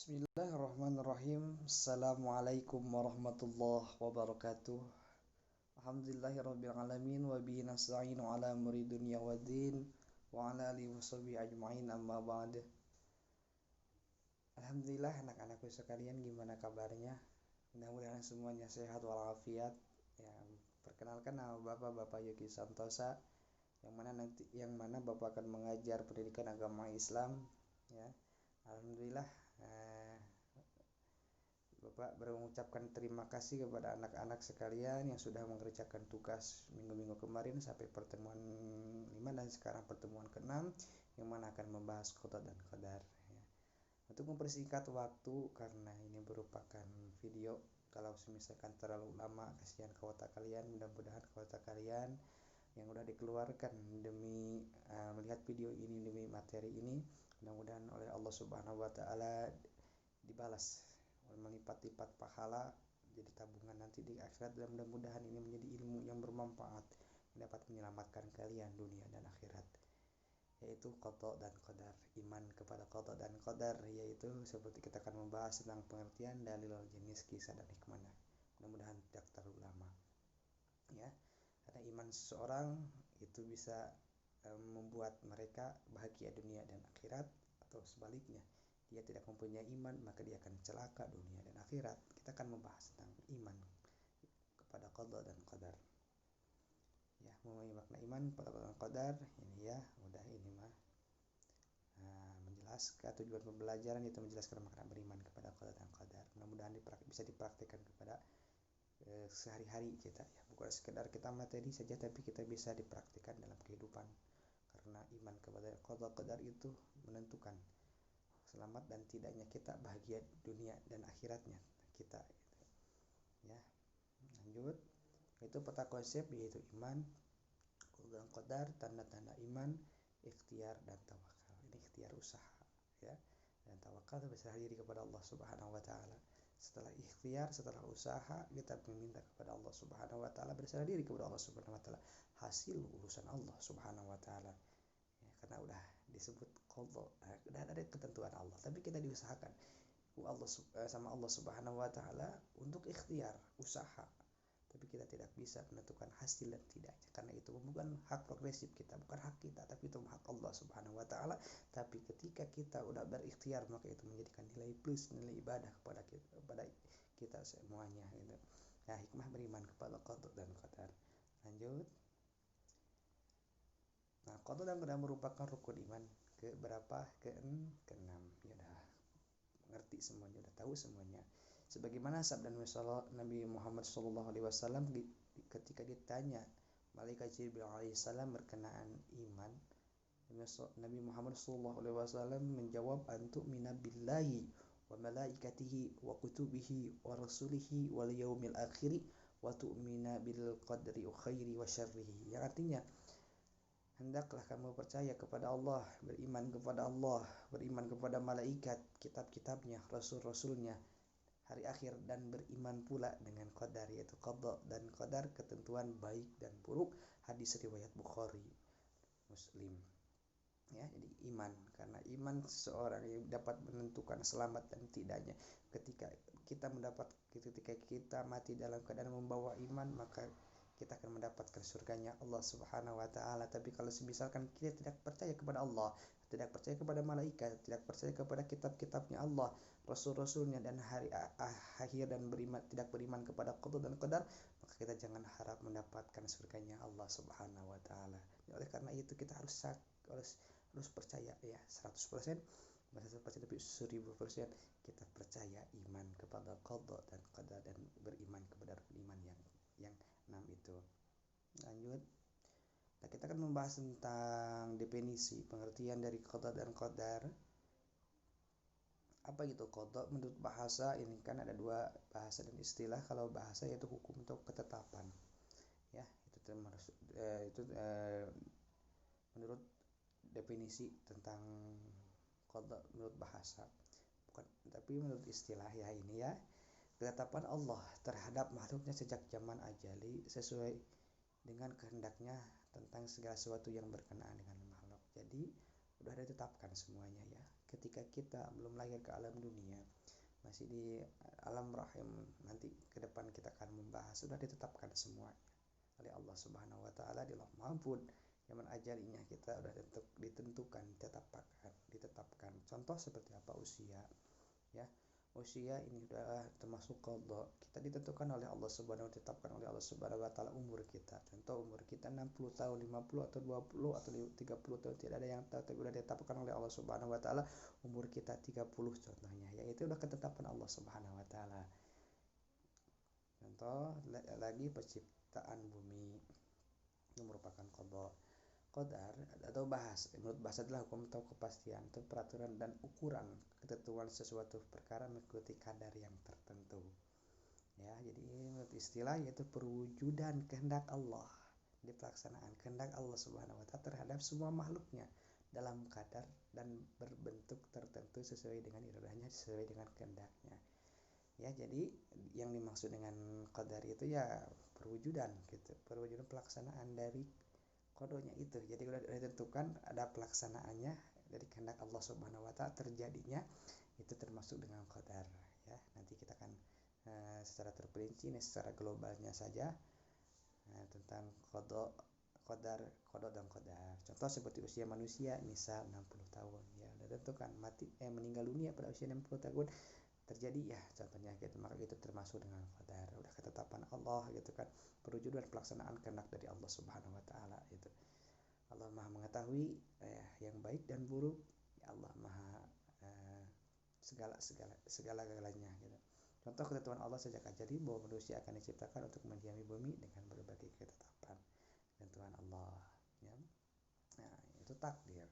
Bismillahirrahmanirrahim. Assalamualaikum warahmatullahi wabarakatuh. Alhamdulillahirabbil alamin wa bihi nasta'inu ala umuri dunya waddin wa ala alihi washabihi ajmain amma ba'd. Alhamdulillah anak-anakku sekalian, gimana kabarnya? Mudah-mudahan semuanya sehat walafiat. Ya, perkenalkan nama Bapak Yogi Santosa yang mana Bapak akan mengajar pendidikan agama Islam, ya. Alhamdulillah, Bapak mengucapkan terima kasih kepada anak-anak sekalian yang sudah mengerjakan tugas minggu-minggu kemarin sampai pertemuan 5 dan sekarang pertemuan ke-6 yang mana akan membahas qada dan qadar, ya. Untuk mempersingkat waktu, karena ini merupakan video, kalau misalkan terlalu lama kasihan kuota kalian. Mudah-mudahan kuota kalian yang udah dikeluarkan demi melihat video ini, demi materi ini, mudah-mudahan oleh Allah Subhanahu wa taala dibalas melipat-lipat pahala jadi tabungan nanti di akhirat, dan mudah-mudahan ini menjadi ilmu yang bermanfaat yang dapat menyelamatkan kalian dunia dan akhirat, yaitu qada dan qadar. Iman kepada qada dan qadar, yaitu seperti kita akan membahas tentang pengertian, dalil, jenis, kisah, dan hikmahnya. Mudah-mudahan tidak terlalu lama, ya, karena iman seseorang itu bisa membuat mereka bahagia dunia dan akhirat, atau sebaliknya, dia tidak mempunyai iman maka dia akan celaka dunia dan akhirat. Kita akan membahas tentang iman kepada qada dan qadar, ya. Memahami makna iman kepada qada dan qadar ini, ya, udah ini mah menjelaskan tujuan pembelajaran, itu menjelaskan makna beriman kepada qada dan qadar. Mudah-mudahan bisa dipraktikkan kepada sehari-hari kita, ya, bukan sekedar kita materi saja, tapi kita bisa dipraktikkan dalam kehidupan, karena iman kepada qada qadar itu menentukan selamat dan tidaknya kita bahagia dunia dan akhiratnya kita, gitu, ya. Lanjut, itu peta konsep, yaitu iman, qada dan qadar, tanda-tanda iman, ikhtiar dan tawakal. Ini ikhtiar, usaha, ya, dan tawakal berserah diri kepada Allah Subhanahu wa taala. Setelah ikhtiar, setelah usaha, kita meminta kepada Allah Subhanahu wa taala, berserah diri kepada Allah Subhanahu wa taala, hasil urusan Allah Subhanahu wa taala, ya, karena udah disebut qada, udah ada ketentuan Allah, tapi kita diusahakan sama Allah Subhanahu wa taala untuk ikhtiar, usaha, tapi kita tidak bisa menentukan hasil dan tidaknya, karena itu bukan hak progresif kita, bukan hak kita, tapi itu hak Allah Subhanahu wa taala. Tapi ketika kita udah berikhtiar, maka itu menjadikan nilai plus, nilai ibadah kepada kita semuanya, gitu. Nah, hikmah beriman kepada qada dan qadar. Lanjut. Nah, qada dan qadar merupakan rukun iman ke berapa? Ke-6. Ya udah ngerti semuanya, udah tahu semuanya. Sebagaimana sabda Nabi Muhammad SAW ketika ditanya malaikat Jibril alaihissalam berkenaan iman, Nabi Muhammad SAW menjawab, antu'mina billahi wa malaikatihi wa kutubihi wa rasulihi wal yaumil akhiri wa tu'mina bil qadri khairi wa syarrihi, yang artinya hendaklah kamu percaya kepada Allah, beriman kepada Allah, beriman kepada malaikat, kitab-kitabnya, rasul-rasulnya, hari akhir, dan beriman pula dengan qadar, yaitu qada dan qadar, ketentuan baik dan buruk. Hadis riwayat Bukhari, Muslim, ya. Jadi iman, karena iman seseorang yang dapat menentukan selamat dan tidaknya. Ketika kita mati dalam keadaan membawa iman, maka kita akan mendapatkan surganya Allah Subhanahu wa taala. Tapi kalau misalkan kita tidak percaya kepada Allah, tidak percaya kepada malaikat, tidak percaya kepada kitab-kitabnya Allah, rasul-rasulnya, dan hari akhir, dan tidak beriman kepada qada dan qadar, maka kita jangan harap mendapatkan surganya Allah Subhanahu wa taala. Oleh karena itu kita harus percaya, ya, 100%, bukan 100%, tapi 1000% kita percaya iman kepada qada dan qadar, dan beriman kepada iman yang 6 itu. Lanjut. Nah, kita akan membahas tentang definisi, pengertian dari qada dan qadar. Apa itu qada menurut bahasa? Ini kan ada dua bahasa dan istilah. Kalau bahasa yaitu hukum atau ketetapan, ya, itu menurut definisi tentang qada menurut bahasa, bukan, tapi menurut istilah, ya, ini, ya, ketetapan Allah terhadap makhluknya sejak zaman ajali sesuai dengan kehendaknya tentang segala sesuatu yang berkenaan dengan makhluk. Jadi udah ditetapkan semuanya, ya. Ketika kita belum lahir ke alam dunia, masih di alam rahim, nanti ke depan kita akan membahas, sudah ditetapkan semuanya oleh Allah Subhanahu wa taala di lauh mahfuz. Zaman ajalinya kita udah ditentukan, ditetapkan. Contoh seperti apa usia, ya. Usia ini sudah termasuk qada. Kita ditentukan oleh Allah Subhanahu wa ditetapkan oleh Allah Subhanahu wa taala umur kita. Contoh umur kita 60 tahun, 50 atau 20 atau 30 tahun, tidak ada yang tahu, tapi sudah ditetapkan oleh Allah Subhanahu wa taala umur kita 30 contohnya. Ya, itu sudah ketetapan Allah Subhanahu wa taala. Contoh lagi penciptaan bumi itu merupakan qada. Qadar atau menurut bahasa adalah hukum atau kepastian atau peraturan dan ukuran ketentuan sesuatu perkara mengikuti kadar yang tertentu. Ya, jadi menurut istilah yaitu perwujudan kehendak Allah di pelaksanaan kehendak Allah Subhanahu wa taala terhadap semua makhluknya dalam kadar dan berbentuk tertentu sesuai dengan iradahnya, sesuai dengan kehendaknya. Ya, jadi yang dimaksud dengan qadar itu ya perwujudan gitu, perwujudan pelaksanaan dari kodonya itu. Jadi udah ditentukan ada pelaksanaannya dari kehendak Allah Subhanahu wa taala terjadinya, itu termasuk dengan qadar, ya. Nanti kita akan secara terperinci secara globalnya saja tentang qadar dan qadar. Contoh seperti usia manusia misal 60 tahun, ya udah ditentukan meninggal dunia pada usia 60 tahun terjadi, ya contohnya gitu, maka itu termasuk dengan qadar, udah ketetapan Allah gitu kan, perwujudan pelaksanaan kehendak dari Allah Subhanahu wa taala itu. Allah Maha mengetahui yang baik dan buruk, ya Allah Maha segala-galanya gitu. Contoh ketentuan Allah sejak ajali bahwa manusia akan diciptakan untuk mendiami bumi dengan berbagai ketetapan ketentuan Allah, ya. Nah, itu takdir.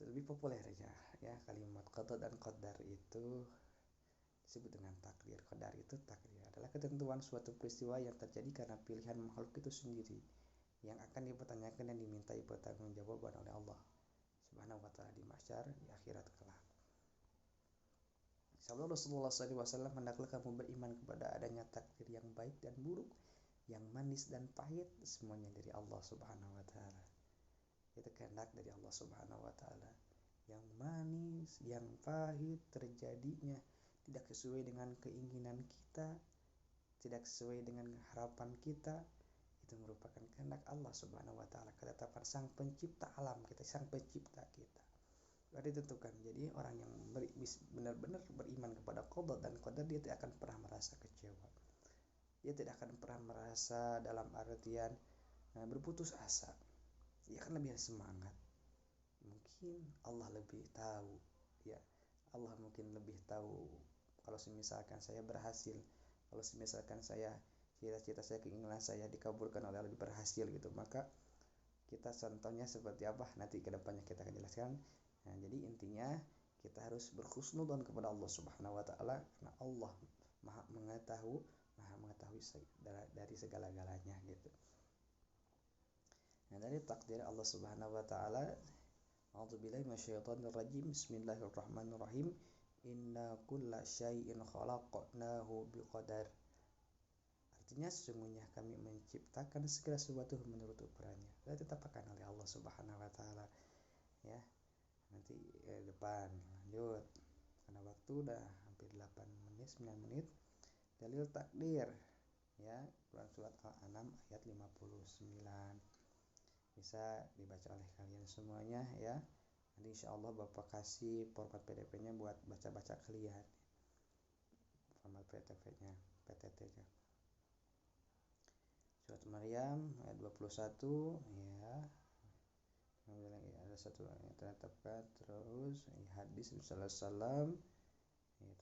Lebih populernya ya kalimat qada dan qadar itu disebut dengan takdir. Qadar itu takdir adalah ketentuan suatu peristiwa yang terjadi karena pilihan makhluk itu sendiri yang akan dipertanyakan dan dimintai pertanggungjawaban oleh Allah Subhanahu wa taala di mahsyar, di akhirat kelak. Sabda Rasulullah SAW, hendaklah kamu beriman kepada adanya takdir yang baik dan buruk, yang manis dan pahit, semuanya dari Allah Subhanahu wa taala. Itu kehendak dari Allah Subhanahu wa taala. Yang manis, yang pahit terjadinya tidak sesuai dengan keinginan kita, tidak sesuai dengan harapan kita, itu merupakan kehendak Allah Subhanahu wa taala, ketetapan sang pencipta alam kita, sang pencipta kita. Sudah ditentukan. Jadi orang yang benar-benar beriman kepada qada dan qadar, dia tidak akan pernah merasa kecewa. Dia tidak akan pernah merasa dalam artian berputus asa. Dia akan lebih semangat. Mungkin Allah lebih tahu, ya. Allah mungkin lebih tahu kalau misalkan saya berhasil, kalau misalkan saya cita-cita saya, keinginan saya dikabulkan oleh Allah, berhasil gitu, maka kita contohnya seperti apa nanti kedepannya kita akan jelaskan. Nah, jadi intinya kita harus berhusnudzon kepada Allah Subhanahu wa taala karena Allah Maha mengetahui dari segala-galanya gitu. Nah, dari takdir Allah Subhanahu wa taala, a'udzubillahi minasyaitonir rajim, bismillahirrahmanirrahim, inna kulla syai'in khalaqnahu biqadar. Artinya sesungguhnya kami menciptakan segala sesuatu menurut ukurannya. Sudah ditetapkan oleh Allah Subhanahu wa taala, ya. Nanti depan lanjut karena waktu udah hampir 8 menit 9 menit. Dalil takdir, ya, surat Al-An'am ayat 59 bisa dibaca oleh kalian semuanya, ya. Nanti insyaallah Bapak kasih format PDF-nya buat baca-baca kalian, format PTT-nya. Surat Maryam ayat 21, ya. Ada satu yang tertetapkan, terus hadis Rasulullah SAW,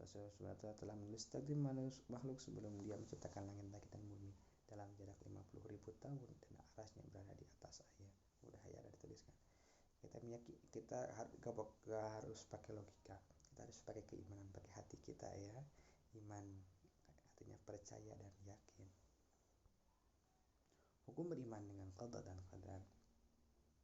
Rasulullah telah menulis takdir makhluk sebelum dia menciptakan langit dan bumi dalam jarak 50.000 tahun dan arasnya berada di atas air. Udah ya, ada dituliskan. Kita gak harus pakai logika, kita harus pakai keimanan, pakai hati kita, ya. Iman artinya percaya dan yakin. Hukum beriman dengan qada dan qadar.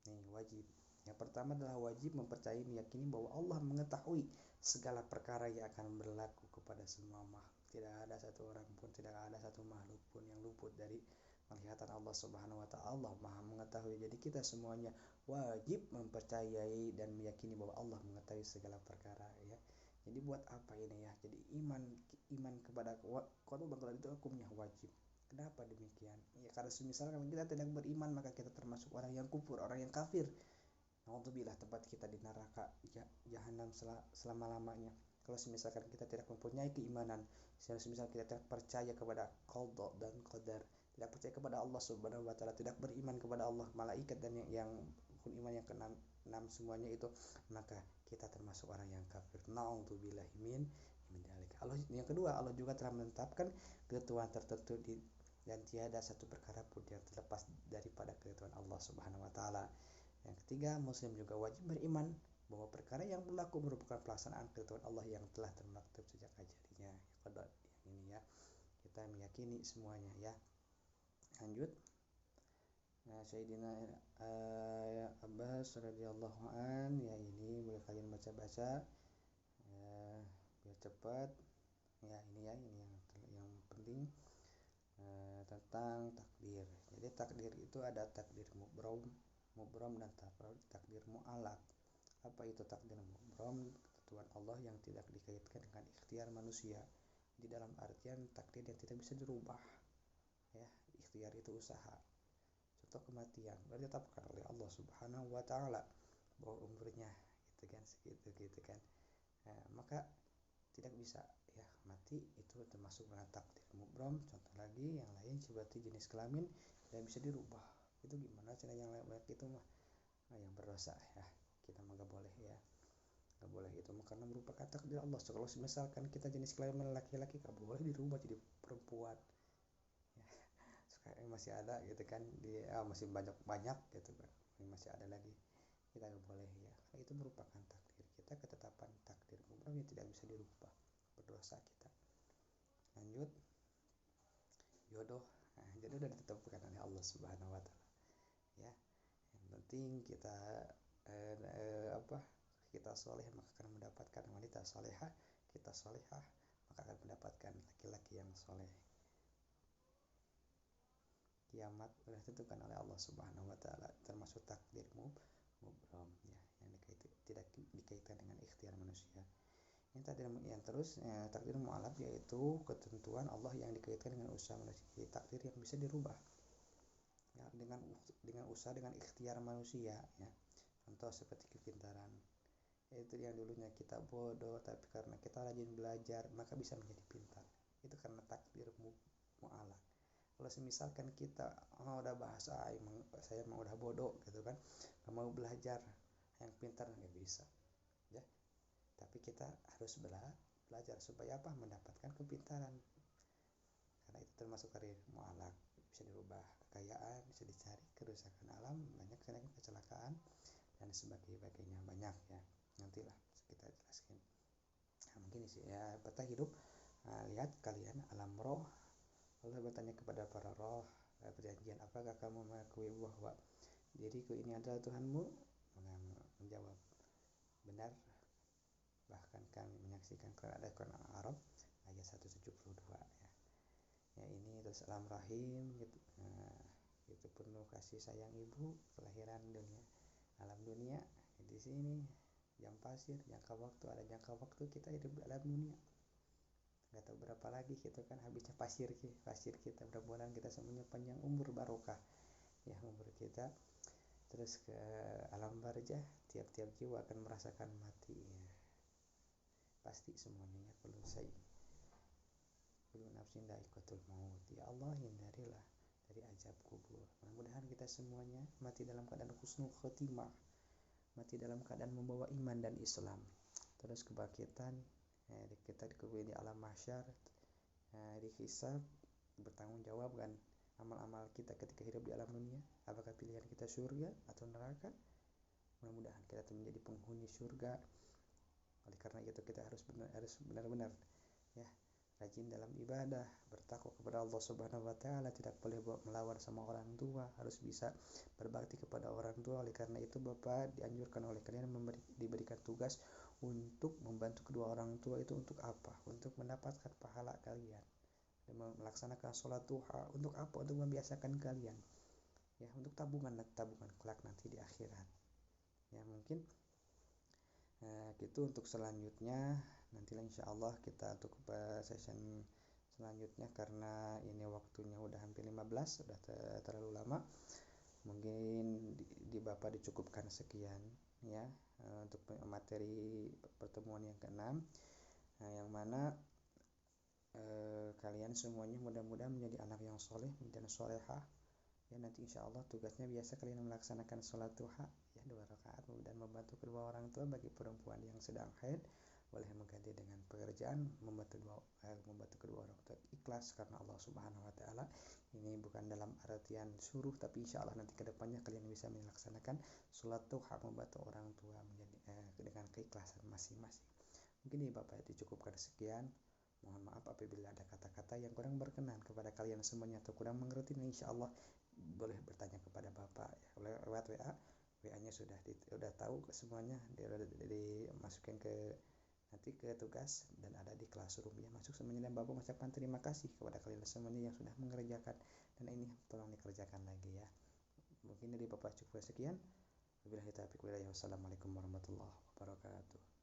Nih, wajib. Yang pertama adalah wajib mempercayai, meyakini bahwa Allah mengetahui segala perkara yang akan berlaku kepada semua makhluk. Tidak ada satu orang pun, tidak ada satu makhluk pun yang luput dari penglihatan Allah Subhanahu wa taala. Allah Maha mengetahui. Jadi kita semuanya wajib mempercayai dan meyakini bahwa Allah mengetahui segala perkara, ya. Jadi buat apa ini ya? Jadi iman kepada qada dan qadar itu hukumnya wajib. Kenapa demikian? Ya karena misalkan kita tidak beriman maka kita termasuk orang yang kufur, orang yang kafir. Nauzubillah, tempat kita di neraka jahanam selama-lamanya. Kalau misalkan kita tidak mempunyai keimanan, misalkan kita tidak percaya kepada qada dan qadar, tidak percaya kepada Allah Subhanahu wa taala, tidak beriman kepada Allah, malaikat dan yang rukun iman yang keenam semuanya itu, maka kita termasuk orang yang kafir. Nauzubillah min dzalik. Allah yang kedua, Allah juga telah menetapkan ketentuan tertentu dan tiada satu perkara pun yang terlepas daripada ketentuan Allah Subhanahu wa taala. Yang ketiga, muslim juga wajib beriman bahwa perkara yang berlaku merupakan pelaksanaan ketentuan Allah yang telah termaktub sejak ajalinya. Yang ini ya, kita meyakini semuanya ya. Lanjut. Sayyidina Abbas radhiyallahu an, ya ini boleh kalian baca-baca biar cepat ya. Ini yang penting tentang takdir. Jadi takdir itu ada takdir mubrom dan takdir mu'alaq. Apa itu takdir mubrom? Ketentuan Allah yang tidak dikaitkan dengan ikhtiar manusia. Di dalam artian takdir yang tidak bisa dirubah ya. Ikhtiar itu usaha. Contoh kematian ditetapkan oleh Allah Subhanahu wa taala bahwa umurnya gitu kan segitu gitu kan. Maka tidak bisa ya, mati itu termasuk dalam takdir mubrom. Contoh lagi yang lain seperti jenis kelamin tidak bisa dirubah. Itu gimana cara yang lain itu mah yang berdosa ya, kita mah gak boleh ya, gak boleh itu karena merupakan takdir Allah. So, kalau misalkan kita jenis kelamin laki-laki gak boleh dirubah jadi perempuan ya. Sekarang masih ada gitu kan masih banyak gitu kan, masih ada lagi, kita gak boleh ya, karena itu merupakan takdir kita, ketetapan takdir mubrom yang tidak bisa dirubah, berdosa kita. Lanjut, jodoh. Jodoh sudah ditetapkan oleh Allah Subhanahu wa taala ya. Yang penting kita kita soleh maka akan mendapatkan wanita solehah, kita solehah maka akan mendapatkan laki-laki yang soleh. Kiamat sudah ditentukan oleh Allah Subhanahu wa taala, termasuk takdir mubrom ya, yang tidak dikaitkan dengan ikhtiar manusia. Takdir mu'alaq yaitu ketentuan Allah yang dikaitkan dengan usaha manusia. Takdir yang bisa dirubah ya, dengan usaha, dengan ikhtiar manusia ya. Contoh seperti kepintaran, itu yang dulunya kita bodoh tapi karena kita rajin belajar maka bisa menjadi pintar, itu karena takdir mu'alaq. Kalau misalkan kita udah bahasa saya mau udah bodoh gitu kan, gak mau belajar, yang pintar nggak bisa ya. Tapi kita harus belajar supaya apa? Mendapatkan kepintaran, karena itu termasuk takdir mu'alaq. Bisa dirubah, kekayaan bisa dicari, kerusakan alam banyak, kecelakaan dan sebagainya banyak ya. Nantilah kita jelaskan. Mungkin sih ya, peta hidup. Lihat kalian alam roh. Allah bertanya kepada para roh perjanjian, apakah kamu mengakui bahwa diriku ini adalah Tuhanmu? Menjawab benar, bahkan kami menyaksikan ada Quran Arab ayat 172 ya. Ya ini terus alam rahim gitu. Itu penuh kasih sayang ibu, kelahiran dunia, alam dunia di sini jam pasir, jangka waktu kita hidup di alam dunia nggak tahu berapa lagi gitu kan, habisnya pasir kita. Mudah-mudahan kita semuanya panjang umur barokah ya umur kita. Terus ke alam barzah, tiap-tiap jiwa akan merasakan mati ya. Pasti semuanya ya, perlu saya kullu nafsin dha'iqatul maut ya. Allah hindarilah dari azab kubur. Mudah-mudahan kita semuanya mati dalam keadaan husnul khotimah, mati dalam keadaan membawa iman dan Islam. Terus kebangkitan kita di alam mahsyar, dihisab, bertanggung jawab kan amal-amal kita ketika hidup di alam dunia, apakah pilihan kita surga atau neraka. Mudah-mudahan kita menjadi penghuni surga. Oleh karena itu kita harus benar-benar ya rajin dalam ibadah, bertakwa kepada Allah Subhanahu wa taala, tidak boleh melawan sama orang tua, harus bisa berbakti kepada orang tua. Oleh karena itu Bapak dianjurkan oleh kalian diberikan tugas untuk membantu kedua orang tua. Itu untuk apa? Untuk mendapatkan pahala kalian. Dan melaksanakan sholat duha untuk apa? Untuk membiasakan kalian ya, untuk tabungan kelak nanti di akhirat ya. Mungkin gitu untuk selanjutnya nantilah insya Allah kita untuk session selanjutnya, karena ini waktunya udah hampir 15, udah terlalu lama. Mungkin di Bapak dicukupkan sekian ya untuk materi pertemuan yang ke-6, yang mana kalian semuanya mudah-mudahan menjadi anak yang soleh dan solehah ya. Nanti insya Allah tugasnya biasa kalian melaksanakan sholat duha ya 2 rakaat, dan membantu kedua orang tua. Bagi perempuan yang sedang haid boleh mengganti dengan pekerjaan, membantu kedua orang tua ikhlas karena Allah Subhanahu wa taala. Ini bukan dalam artian suruh, tapi insya Allah nanti kedepannya kalian bisa melaksanakan sholat duha membantu orang tua menjadi dengan keikhlasan masing-masing. Mungkin ini Bapak dicukupkan sekian. Mohon maaf apabila ada kata-kata yang kurang berkenan kepada kalian semuanya atau kurang mengerti. Insya Allah boleh bertanya kepada Bapak ya, lewat WA. WA-nya sudah tahu semuanya, dimasukin ke nanti ke tugas dan ada di classroom ya, masuk semuanya. Dan Bapak mengucapkan terima kasih kepada kalian semuanya yang sudah mengerjakan, dan ini tolong dikerjakan lagi ya. Mungkin dari Bapak cukup sekian. Wabillahi taufiq walhidayah. Wassalamualaikum warahmatullahi wabarakatuh.